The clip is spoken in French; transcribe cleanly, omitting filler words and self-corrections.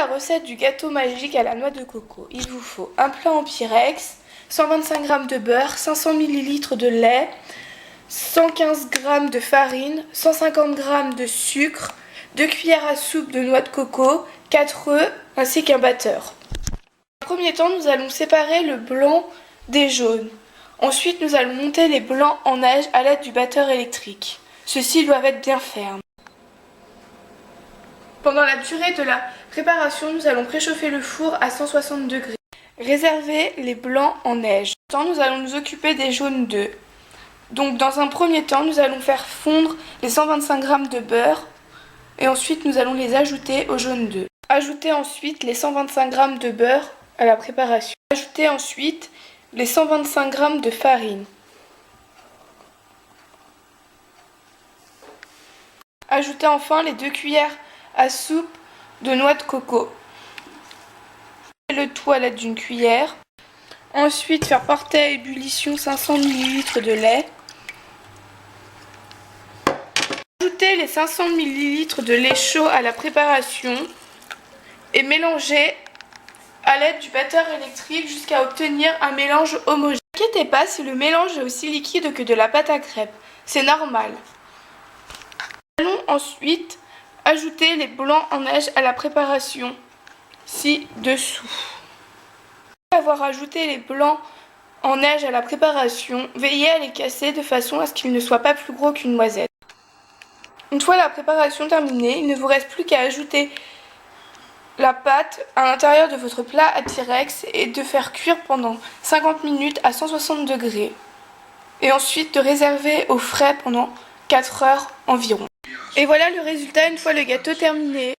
la recette du gâteau magique à la noix de coco. Il vous faut un plat en pyrex, 125 g de beurre, 500 ml de lait, 115 g de farine, 150 g de sucre, 2 cuillères à soupe de noix de coco, 4 œufs ainsi qu'un batteur. Dans un premier temps, nous allons séparer le blanc des jaunes. Ensuite, nous allons monter les blancs en neige à l'aide du batteur électrique. Ceux-ci doivent être bien fermes. Pendant la durée de la préparation, nous allons préchauffer le four à 160 degrés. Réserver les blancs en neige. Nous allons nous occuper des jaunes d'œufs. Donc dans un premier temps, nous allons faire fondre les 125 g de beurre et ensuite nous allons les ajouter aux jaunes d'œufs. Ajoutez ensuite les 125 g de beurre à la préparation. Ajoutez ensuite les 125 g de farine. Ajoutez enfin les 2 cuillères à soupe de noix de coco. Le tout à l'aide d'une cuillère. Ensuite, faire porter à ébullition 500 ml de lait. Ajoutez les 500 ml de lait chaud à la préparation et mélanger à l'aide du batteur électrique jusqu'à obtenir un mélange homogène. Ne vous inquiétez pas si le mélange est aussi liquide que de la pâte à crêpes, c'est normal. Allons ensuite ajouter les blancs en neige à la préparation, ci-dessous. Après avoir ajouté les blancs en neige à la préparation, veillez à les casser de façon à ce qu'ils ne soient pas plus gros qu'une noisette. Une fois la préparation terminée, il ne vous reste plus qu'à ajouter la pâte à l'intérieur de votre plat à pyrex et de faire cuire pendant 50 minutes à 160 degrés. Et ensuite de réserver au frais pendant 4 heures environ. Et voilà le résultat une fois le gâteau terminé.